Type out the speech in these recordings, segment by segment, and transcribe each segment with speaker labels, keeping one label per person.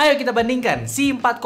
Speaker 1: Ayo kita bandingkan si 4,6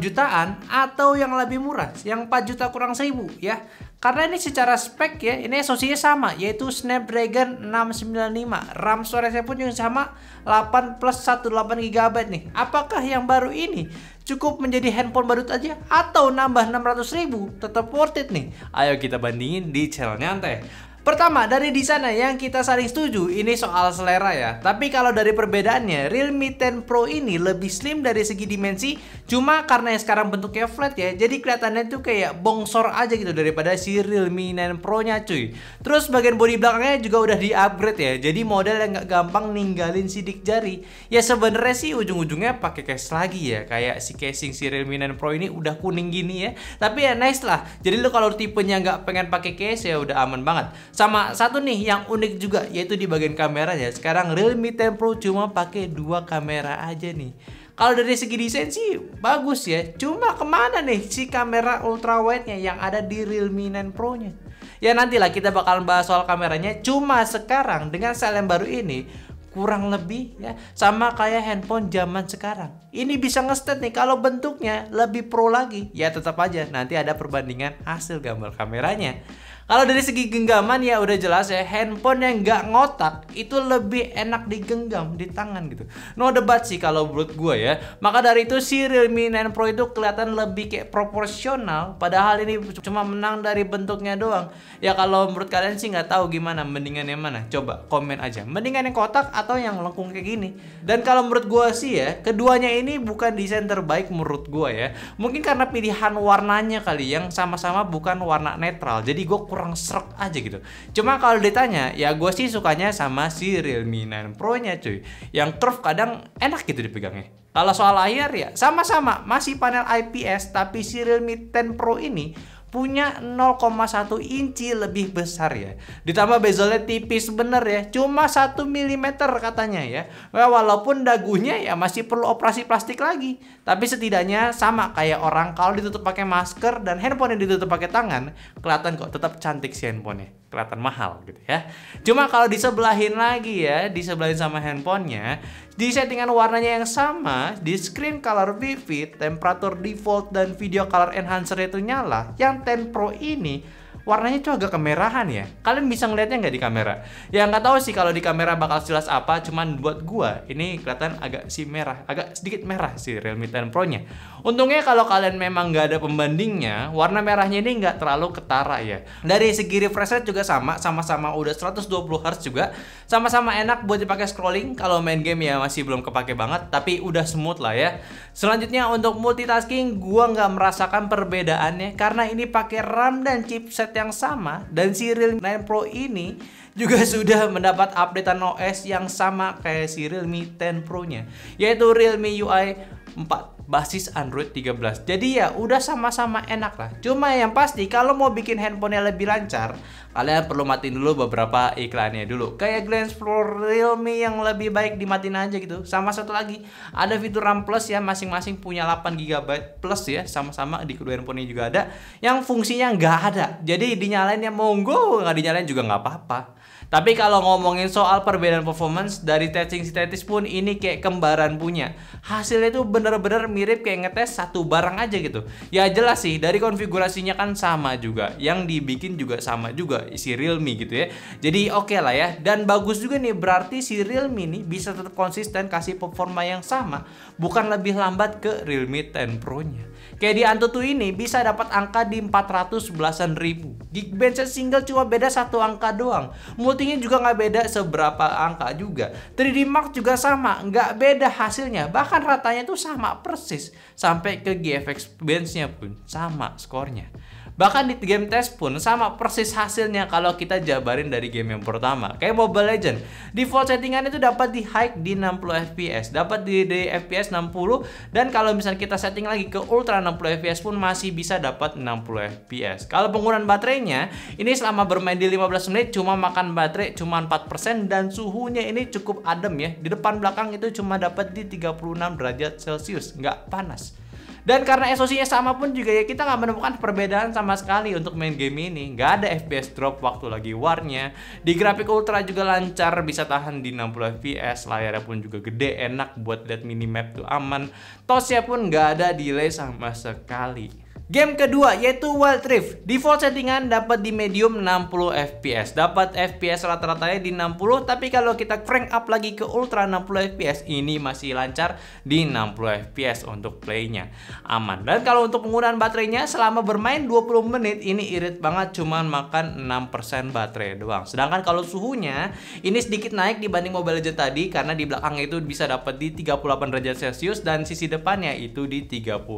Speaker 1: jutaan atau yang lebih murah, yang 4 juta kurang 1000 ya. Karena ini secara spek ya, ini SoC-nya sama, yaitu Snapdragon 695. RAM storage-nya pun juga sama, 8 plus 18 GB nih. Apakah yang baru ini cukup menjadi handphone baru aja atau nambah 600.000? Tetap worth it nih. Ayo kita bandingin di channel Nyantai. Pertama, dari di sana yang kita saling setuju, ini soal selera ya. Tapi kalau dari perbedaannya, Realme 10 Pro ini lebih slim dari segi dimensi. Cuma karena yang sekarang bentuknya flat ya, jadi kelihatannya tuh kayak bongsor aja gitu daripada si Realme 9 Pro nya cuy. Terus bagian bodi belakangnya juga udah di-upgrade ya. Jadi model yang nggak gampang ninggalin sidik jari. Ya sebenarnya sih ujung-ujungnya pakai case lagi ya. Kayak si casing si Realme 9 Pro ini udah kuning gini ya. Tapi ya nice lah. Jadi lo kalau tipenya nggak pengen pakai case ya udah aman banget. Sama satu nih yang unik juga, yaitu di bagian kameranya. Sekarang Realme 10 Pro cuma pakai 2 kamera aja nih. Kalau dari segi desain sih bagus ya. Cuma kemana nih si kamera ultra wide-nya yang ada di Realme 9 Pro nya? Ya nantilah kita bakalan bahas soal kameranya. Cuma sekarang dengan style yang baru ini kurang lebih ya sama kayak handphone zaman sekarang. Ini bisa nge-stat nih kalau bentuknya lebih pro lagi. Ya tetap aja nanti ada perbandingan hasil gambar kameranya. Kalau dari segi genggaman ya udah jelas ya, handphone yang nggak ngotak itu lebih enak digenggam di tangan gitu. No debat sih kalau menurut gue ya. Maka dari itu si Realme 9 Pro itu kelihatan lebih kayak proporsional. Padahal ini cuma menang dari bentuknya doang. Ya kalau menurut kalian sih nggak tahu gimana, mendingan yang mana? Coba komen aja. Mendingan yang kotak atau yang lengkung kayak gini. Dan kalau menurut gue sih ya, keduanya ini bukan desain terbaik menurut gue ya. Mungkin karena pilihan warnanya kali yang sama-sama bukan warna netral. Jadi gue kurang serak aja gitu. Cuma kalau ditanya, ya gue sih sukanya sama si Realme 9 Pro nya cuy. Yang curve kadang enak gitu dipegangnya. Kalau soal layar ya sama-sama masih panel IPS, tapi si Realme 10 Pro ini punya 0,1 inci lebih besar ya. Ditambah bezelnya tipis bener ya, cuma 1 mm katanya ya. Walaupun dagunya ya masih perlu operasi plastik lagi. Tapi setidaknya sama kayak orang kalau ditutup pakai masker dan handphone yang ditutup pakai tangan, kelihatan kok tetap cantik si handphonenya. Kelihatan mahal gitu ya. Cuma kalau disebelahin lagi ya, disebelahin sama handphonenya, di settingan warnanya yang sama, di screen color vivid, temperatur default dan video color enhancer itu nyala. Yang 10 Pro ini warnanya tuh agak kemerahan ya. Kalian bisa ngeliatnya nggak di kamera? Ya nggak tahu sih kalau di kamera bakal jelas apa. Cuman buat gua ini kelihatan agak merah, agak sedikit merah si Realme 10 Pro nya. Untungnya kalau kalian memang nggak ada pembandingnya, warna merahnya ini nggak terlalu ketara ya. Dari segi refresh rate juga sama-sama udah 120 Hz juga. Sama-sama enak buat dipakai scrolling. Kalau main game ya masih belum kepake banget, tapi udah smooth lah ya. Selanjutnya untuk multitasking, gua nggak merasakan perbedaannya karena ini pakai RAM dan chipset yang sama, dan si Realme 9 Pro ini juga sudah mendapat updatean OS yang sama kayak si Realme 10 Pro nya, yaitu Realme UI 4 basis Android 13. Jadi ya udah sama-sama enak lah. Cuma yang pasti kalau mau bikin handphonenya lebih lancar, kalian perlu matiin dulu beberapa iklannya dulu. Kayak glance for Realme yang lebih baik dimatiin aja gitu. Sama satu lagi, ada fitur RAM Plus ya, masing-masing punya 8 GB plus ya, sama-sama di kedua handphone ini juga ada. Yang fungsinya nggak ada. Jadi dinyalain ya monggo, nggak dinyalain juga nggak apa-apa. Tapi kalau ngomongin soal perbedaan performance, dari testing sintetis pun ini kayak kembaran punya. Hasilnya itu bener-bener mirip kayak ngetes satu barang aja gitu. Ya jelas sih, dari konfigurasinya kan sama juga. Yang dibikin juga sama juga, si Realme gitu ya. Jadi oke lah ya. Dan bagus juga nih, berarti si Realme nih bisa tetap konsisten kasih performa yang sama. Bukan lebih lambat ke Realme 10 Pro nya. Kayak di Antutu ini bisa dapat angka di 411.000. Geekbench single cuma beda satu angka doang. Multinya juga nggak beda seberapa angka juga. 3D Mark juga sama, nggak beda hasilnya. Bahkan ratanya tuh sama persis. Sampai ke GFX Bench-nya pun sama skornya. Bahkan di game test pun sama persis hasilnya kalau kita jabarin dari game yang pertama. Kayak Mobile Legends, default settingan itu dapat di high di 60 fps, dapat di FPS 60, dan kalau misalnya kita setting lagi ke ultra 60 fps pun masih bisa dapat 60 fps. Kalau penggunaan baterainya, ini selama bermain di 15 menit cuma makan baterai cuma 4%, dan suhunya ini cukup adem ya. Di depan belakang itu cuma dapat di 36 derajat Celcius, nggak panas. Dan karena SoC-nya sama pun juga ya kita nggak menemukan perbedaan sama sekali untuk main game ini. Nggak ada FPS drop waktu lagi warnya. Di grafik ultra juga lancar, bisa tahan di 60 FPS. Layarnya pun juga gede, enak buat lihat minimap tuh aman. Tosnya pun nggak ada delay sama sekali. Game kedua yaitu Wild Rift. Default settingan dapat di medium 60 fps. Dapat FPS rata-ratanya di 60, tapi kalau kita crank up lagi ke ultra 60 fps, ini masih lancar di 60 fps untuk playnya. Aman. Dan kalau untuk penggunaan baterainya selama bermain 20 menit ini irit banget, cuman makan 6% baterai doang. Sedangkan kalau suhunya ini sedikit naik dibanding Mobile Legends tadi, karena di belakang itu bisa dapat di 38 derajat Celcius dan sisi depannya itu di 37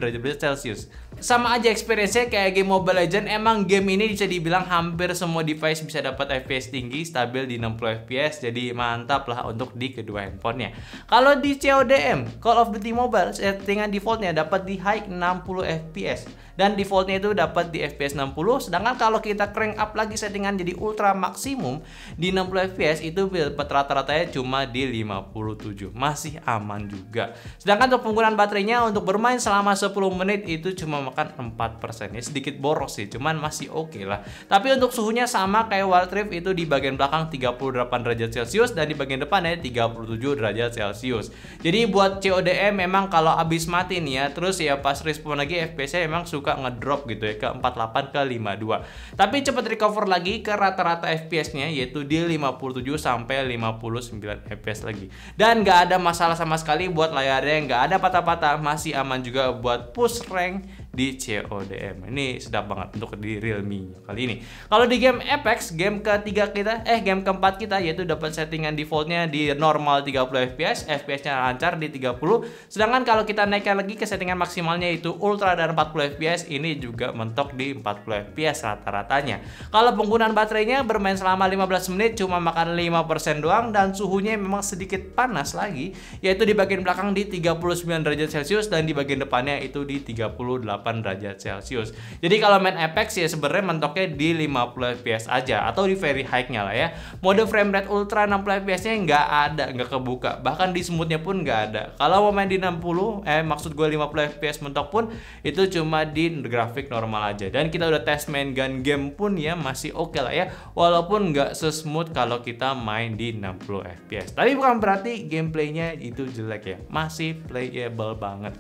Speaker 1: derajat Celcius. Sama aja experience-nya kayak game Mobile Legends. Emang game ini bisa dibilang hampir semua device bisa dapat FPS tinggi, stabil di 60 FPS. Jadi mantap lah untuk di kedua handphonenya. Kalau di CODM, Call of Duty Mobile, settingan defaultnya dapat di high 60 FPS. Dan defaultnya itu dapat di FPS 60. Sedangkan kalau kita crank up lagi settingan jadi ultra maksimum di 60 FPS, itu dapat rata-ratanya cuma di 57. Masih aman juga. Sedangkan untuk penggunaan baterainya untuk bermain selama 10 menit itu cuma makan 4%. Ya sedikit boros sih, cuman masih oke lah. Tapi untuk suhunya sama kayak Wild Rift, itu di bagian belakang 38 derajat Celcius dan di bagian depannya 37 derajat Celcius. Jadi buat CODM memang kalau habis mati nih ya, terus ya pas respawn lagi FPS-nya memang suka ngedrop gitu ya ke 48 ke 52. Tapi cepat recover lagi ke rata-rata FPS-nya yaitu di 57 sampai 59 FPS lagi. Dan nggak ada masalah sama sekali buat layarnya, nggak ada patah-patah, masih aman juga buat push rank di CODM. Ini sedap banget untuk di Realme kali ini. Kalau di game Apex, game keempat kita yaitu dapat settingan defaultnya di normal 30 fps, FPS-nya lancar di 30. Sedangkan kalau kita naikkan lagi ke settingan maksimalnya itu ultra dan 40 fps, ini juga mentok di 40 fps rata-ratanya. Kalau penggunaan baterainya bermain selama 15 menit cuma makan 5% doang, dan suhunya memang sedikit panas lagi yaitu di bagian belakang di 39 derajat Celcius dan di bagian depannya itu di 38 derajat Celcius. Jadi kalau main Apex ya sebenarnya mentoknya di 50 fps aja atau di very high-nya lah ya. Mode frame rate ultra 60 fps-nya nggak ada, nggak kebuka. Bahkan di smooth-nya pun nggak ada. Kalau mau main di 60, maksud gue 50 fps mentok pun itu cuma di grafik normal aja. Dan kita udah tes main gun game pun ya masih oke lah ya. Walaupun nggak sesmooth kalau kita main di 60 fps. Tapi bukan berarti gameplaynya itu jelek ya. Masih playable banget.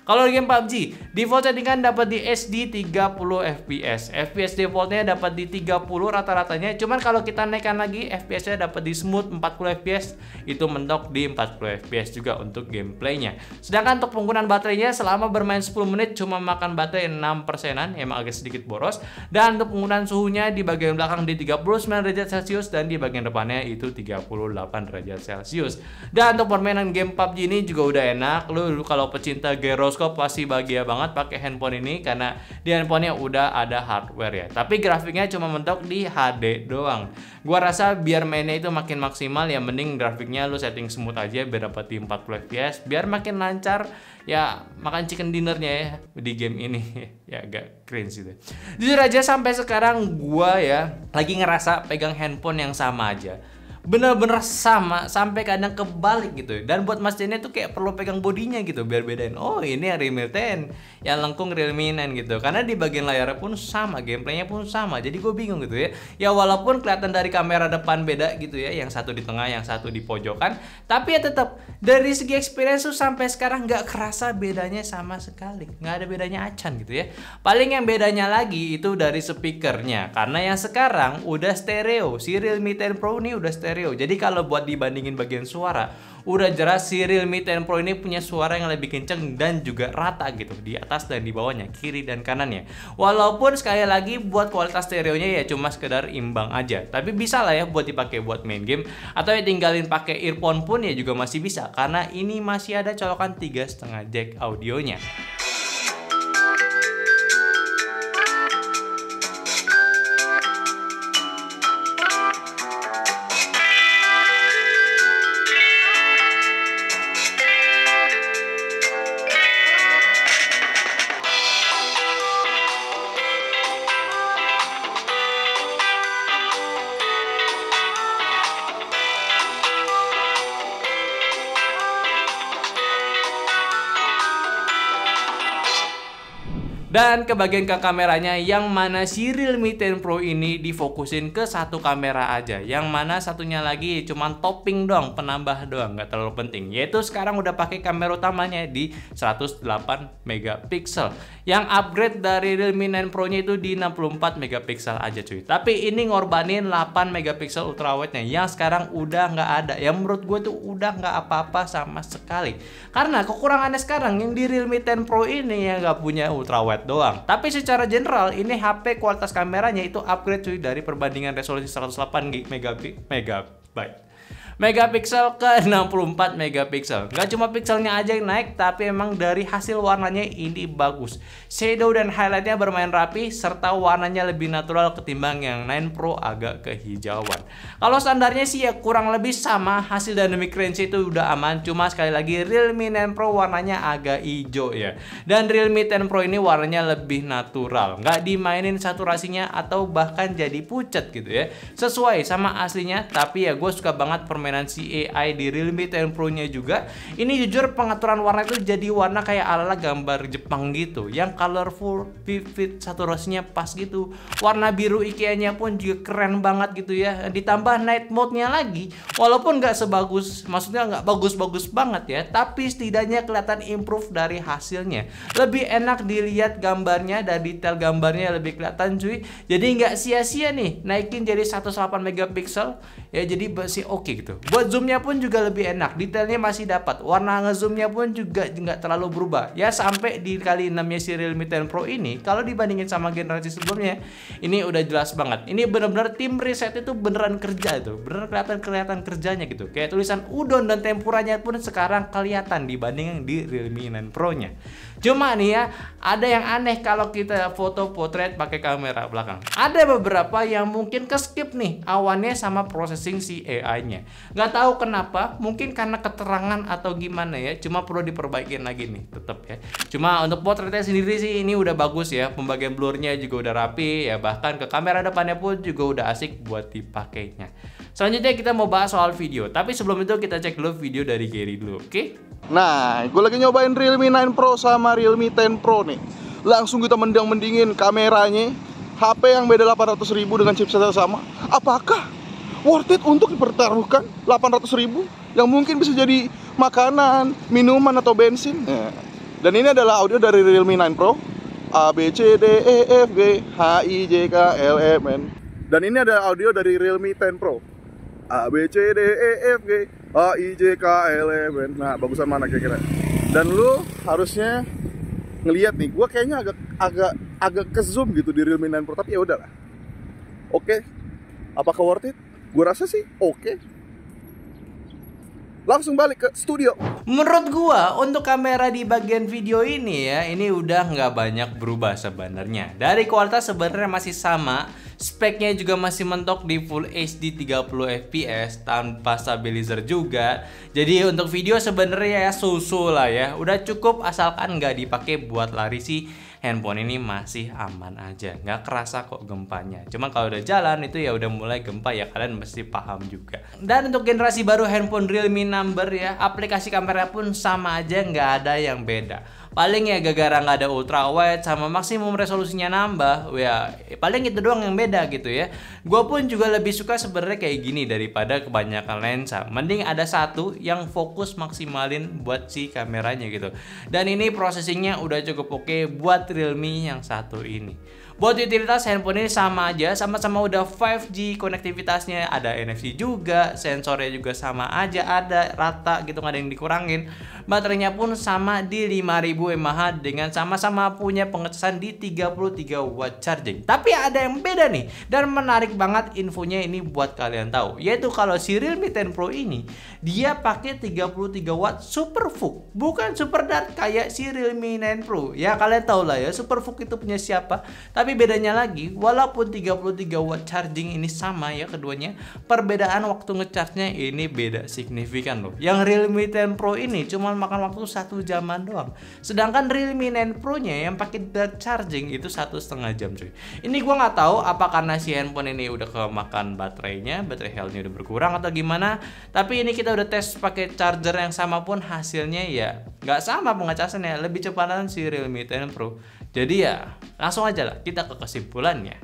Speaker 1: Kalau di game PUBG, default settingan dapat di SD 30 fps. FPS defaultnya dapat di 30 rata-ratanya. Cuman kalau kita naikkan lagi FPS-nya dapat di smooth 40 fps, itu mentok di 40 fps juga untuk gameplaynya. Sedangkan untuk penggunaan baterainya selama bermain 10 menit cuma makan baterai 6%-an, emang agak sedikit boros. Dan untuk penggunaan suhunya di bagian belakang di 39 derajat Celcius dan di bagian depannya itu 38 derajat Celcius. Dan untuk permainan game PUBG ini juga udah enak. Lu kalau pecinta gyroskop pasti bahagia banget pakai handphone ini karena di handphonenya udah ada hardware ya. Tapi grafiknya cuma mentok di HD doang. Gua rasa biar mainnya itu makin maksimal ya mending grafiknya lu setting smooth aja biar dapat di 40 fps biar makin lancar ya makan chicken dinnernya ya di game ini. Ya agak cringe gitu. Jujur aja sampai sekarang gua ya lagi ngerasa pegang handphone yang sama aja. Bener-bener sama sampai kadang kebalik gitu. Dan buat Mas Denny tuh kayak perlu pegang bodinya gitu biar bedain. Oh ini Realme 10, yang lengkung Realme 9 gitu. Karena di bagian layarnya pun sama, gameplaynya pun sama. Jadi gue bingung gitu ya. Ya walaupun kelihatan dari kamera depan beda gitu ya, yang satu di tengah, yang satu di pojokan. Tapi ya tetap dari segi experience tuh sampai sekarang nggak kerasa bedanya sama sekali. Nggak ada bedanya acan gitu ya. Paling yang bedanya lagi itu dari speakernya. Karena yang sekarang udah stereo. Si Realme 10 Pro ini udah stereo. Jadi kalau buat dibandingin bagian suara, udah jelas si Realme 10 Pro ini punya suara yang lebih kenceng dan juga rata gitu di atas dan di bawahnya, kiri dan kanannya. Walaupun sekali lagi buat kualitas stereonya ya cuma sekedar imbang aja. Tapi bisa lah ya buat dipakai buat main game atau ya tinggalin pakai earphone pun ya juga masih bisa karena ini masih ada colokan 3,5 jack audionya. Dan ke bagian ke kameranya, yang mana si Realme 10 Pro ini difokusin ke satu kamera aja, yang mana satunya lagi cuman topping doang, penambah doang, nggak terlalu penting. Yaitu sekarang udah pakai kamera utamanya di 108 megapiksel. Yang upgrade dari Realme 9 Pro nya itu di 64 megapiksel aja cuy. Tapi ini ngorbanin 8 megapiksel ultrawide nya yang sekarang udah nggak ada. Yang menurut gue tuh udah nggak apa-apa sama sekali. Karena kekurangannya sekarang yang di Realme 10 Pro ini ya nggak punya ultrawide doang. Tapi secara general ini HP kualitas kameranya itu upgrade cuy dari perbandingan resolusi 108 megapiksel ke 64 megapiksel. Gak cuma pikselnya aja yang naik, tapi emang dari hasil warnanya ini bagus. Shadow dan highlightnya bermain rapi, serta warnanya lebih natural ketimbang yang 9 Pro agak kehijauan. Kalau standarnya sih ya kurang lebih sama, hasil dynamic range itu udah aman. Cuma sekali lagi Realme 9 Pro warnanya agak hijau ya. Dan Realme 10 Pro ini warnanya lebih natural, nggak dimainin saturasinya atau bahkan jadi pucat gitu ya. Sesuai sama aslinya, tapi ya gue suka banget permainan si AI di Realme 10 Pro nya juga. Ini jujur pengaturan warna itu jadi warna kayak ala gambar Jepang gitu, yang colorful, vivid, saturasinya pas gitu. Warna biru IKEA nya pun juga keren banget gitu ya. Ditambah night mode nya lagi, walaupun nggak sebagus, maksudnya nggak bagus-bagus banget ya, tapi setidaknya kelihatan improve dari hasilnya. Lebih enak dilihat gambarnya dan detail gambarnya lebih kelihatan cuy. Jadi nggak sia-sia nih naikin jadi 108 megapiksel ya, jadi masih oke gitu. Buat zoomnya pun juga lebih enak, detailnya masih dapat, warna ngezoomnya pun juga nggak terlalu berubah ya. Sampai di kali 6 nya si Realme 10 Pro ini, kalau dibandingin sama generasi sebelumnya, ini udah jelas banget. Ini bener-bener tim riset itu beneran kerja itu, beneran kelihatan kerjanya gitu. Kayak tulisan udon dan tempuranya pun sekarang kelihatan dibanding yang di Realme 9 Pro nya. Cuma nih ya, ada yang aneh kalau kita foto potret pakai kamera belakang. Ada beberapa yang mungkin ke skip nih awannya sama processing si AI-nya. Nggak tahu kenapa, mungkin karena keterangan atau gimana ya. Cuma perlu diperbaikin lagi nih, tetap ya. Cuma untuk potretnya sendiri sih ini udah bagus ya. Pembagian blurnya juga udah rapi ya. Bahkan ke kamera depannya pun juga udah asik buat dipakainya. Selanjutnya kita mau bahas soal video. Tapi sebelum itu kita cek dulu video dari Gary dulu, oke?
Speaker 2: Nah, gue lagi nyobain Realme 9 Pro sama Realme 10 Pro nih. Langsung kita mending-mendingin kameranya. HP yang beda 800.000 dengan chipset yang sama. Apakah worth it untuk dipertaruhkan 800.000 yang mungkin bisa jadi makanan, minuman, atau bensin? Dan ini adalah audio dari Realme 9 Pro. A, B, C, D, E, F, G, H, I, J, K, L, M, N. Dan ini adalah audio dari Realme 10 Pro. A, B, C, D, E, F, G, H, I, J, K, L, M, N. Nah, bagusan mana kira-kira? Dan lu harusnya ngelihat nih, gua kayaknya agak ke zoom gitu di Realme 9 Pro, tapi ya udahlah. Oke. Apakah worth it? Gua rasa sih oke. Langsung balik ke studio.
Speaker 1: Menurut gua untuk kamera di bagian video ini ya, ini udah nggak banyak berubah sebenarnya. Dari kualitas sebenarnya masih sama, speknya juga masih mentok di Full HD 30 fps tanpa stabilizer juga. Jadi untuk video sebenarnya ya susu lah ya, udah cukup asalkan nggak dipakai buat lari sih. Handphone ini masih aman aja, nggak kerasa kok gempanya. Cuma kalau udah jalan itu ya udah mulai gempa ya, kalian mesti paham juga. Dan untuk generasi baru handphone Realme Number ya, aplikasi kamera pun sama aja, nggak ada yang beda. Paling ya gara-gara nggak ada ultra wide sama maksimum resolusinya nambah, ya paling itu doang yang beda gitu ya. Gue pun juga lebih suka sebenarnya kayak gini daripada kebanyakan lensa. Mending ada satu yang fokus maksimalin buat si kameranya gitu. Dan ini processingnya udah cukup oke buat Realme yang satu ini. Buat utilitas handphone ini sama aja, sama-sama udah 5G konektivitasnya, ada NFC juga, sensornya juga sama aja, ada rata gitu, nggak ada yang dikurangin. Baterainya pun sama di 5000 mAh dengan sama-sama punya pengecasan di 33 watt charging. Tapi ada yang beda nih, dan menarik banget infonya ini buat kalian tahu, yaitu kalau si Realme 10 Pro ini dia pakai 33 watt Super VOOC, bukan Super Dart kayak si Realme 9 Pro. Ya kalian tahu lah ya Super VOOC itu punya siapa. Tapi bedanya lagi, walaupun 33 watt charging ini sama ya keduanya, perbedaan waktu ngecharge-nya ini beda signifikan loh. Yang Realme 10 Pro ini cuma makan waktu 1 jaman doang. Sedangkan Realme 9 Pro-nya yang pakai Dart charging itu 1,5 jam cuy. Ini gua nggak tahu apa karena si handphone ini udah kemakan baterainya, baterai health-nya udah berkurang atau gimana. Tapi ini kita udah tes pakai charger yang sama pun hasilnya ya nggak sama pengecasannya, lebih cepatan si Realme 10 Pro. Jadi ya langsung aja lah kita ke kesimpulannya.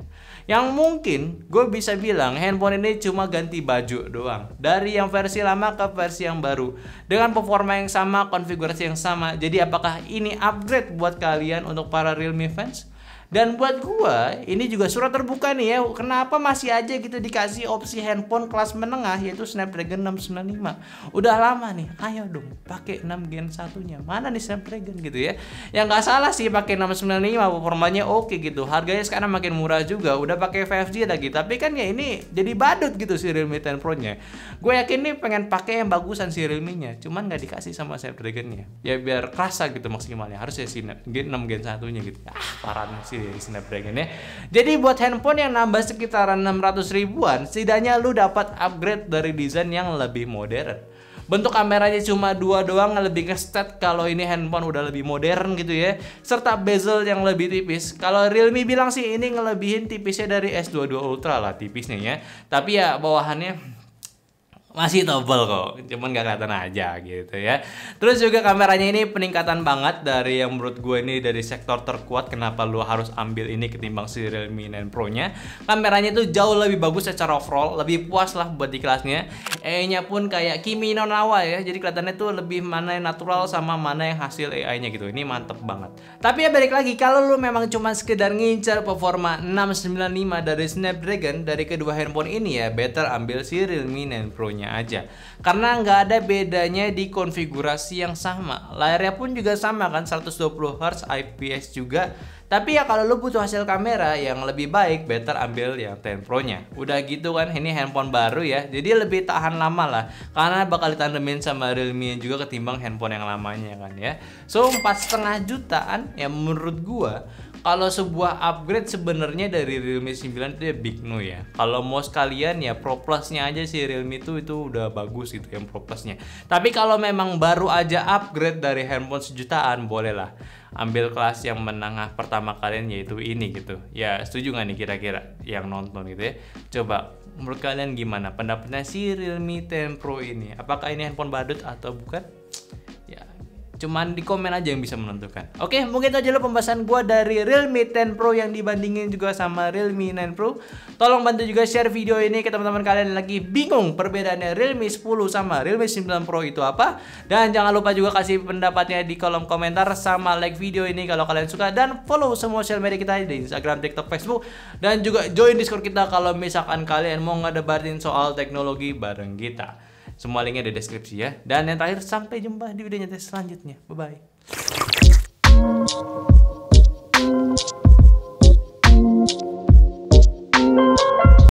Speaker 1: Yang mungkin gue bisa bilang handphone ini cuma ganti baju doang, dari yang versi lama ke versi yang baru, dengan performa yang sama, konfigurasi yang sama. Jadi apakah ini upgrade buat kalian untuk para Realme fans? Dan buat gua ini juga surat terbuka nih ya. Kenapa masih aja gitu dikasih opsi handphone kelas menengah yaitu Snapdragon 695. Udah lama nih, ayo dong pakai 6 Gen 1-nya. Mana nih Snapdragon gitu ya. Ya nggak salah sih pakai 695, performanya oke gitu. Harganya sekarang makin murah juga, udah pakai 5G lagi. Tapi kan ya ini jadi badut gitu si Realme 10 Pro-nya. Gue yakin nih pengen pakai yang bagusan si Realme-nya, cuman nggak dikasih sama Snapdragon-nya. Ya biar kerasa gitu maksimalnya. Harusnya sih 6 Gen 1-nya gitu. Parah sih dari Snapdragon ya. Jadi buat handphone yang nambah sekitaran 600 ribuan, setidaknya lu dapat upgrade dari desain yang lebih modern. Bentuk kameranya cuma 2 doang, lebih ke stat kalau ini handphone udah lebih modern gitu ya. Serta bezel yang lebih tipis. Kalau Realme bilang sih ini ngelebihin tipisnya dari S22 Ultra lah tipisnya ya. Tapi ya bawahannya masih tebel kok, cuman gak kelihatan aja gitu ya. Terus juga kameranya ini peningkatan banget dari yang menurut gue ini dari sektor terkuat. Kenapa lu harus ambil ini ketimbang si Realme 9 Pro nya? Kameranya itu jauh lebih bagus secara overall, lebih puas lah buat di kelasnya. AI-nya pun kayak Kimi no Nawa ya, jadi kelihatannya tuh lebih mana yang natural sama mana yang hasil AI-nya gitu. Ini mantep banget. Tapi ya balik lagi, kalau lu memang cuma sekedar ngincar performa 695 dari Snapdragon dari kedua handphone ini ya, better ambil si Realme 9 Pro nya aja, karena nggak ada bedanya di konfigurasi yang sama. Layarnya pun juga sama kan, 120 Hz IPS juga. Tapi ya kalau lu butuh hasil kamera yang lebih baik, better ambil yang 10 Pro nya. Udah gitu kan, ini handphone baru ya, jadi lebih tahan lama lah, karena bakal ditandemin sama Realme juga ketimbang handphone yang lamanya kan ya. So 4,5 jutaan ya menurut gua kalau sebuah upgrade sebenarnya dari Realme 9 itu ya big no ya. Kalau mau sekalian ya Pro Plus-nya aja sih Realme itu udah bagus gitu yang Pro Plus-nya. Tapi kalau memang baru aja upgrade dari handphone sejutaan, bolehlah ambil kelas yang menengah pertama kalian yaitu ini gitu. Ya setuju nggak nih kira-kira yang nonton gitu ya? Coba menurut kalian gimana pendapatnya si Realme 10 Pro ini? Apakah ini handphone badut atau bukan? Ya cuman di komen aja yang bisa menentukan. Oke, mungkin itu aja lo pembahasan gue dari Realme 10 Pro yang dibandingin juga sama Realme 9 Pro. Tolong bantu juga share video ini ke teman-teman kalian yang lagi bingung perbedaannya Realme 10 sama Realme 9 Pro itu apa. Dan jangan lupa juga kasih pendapatnya di kolom komentar, sama like video ini kalau kalian suka, dan follow semua sosial media kita di Instagram, TikTok, Facebook, dan juga join Discord kita kalau misalkan kalian mau ngedebatin soal teknologi bareng kita. Semua linknya di deskripsi ya. Dan yang terakhir, sampai jumpa di videonya selanjutnya. Bye-bye.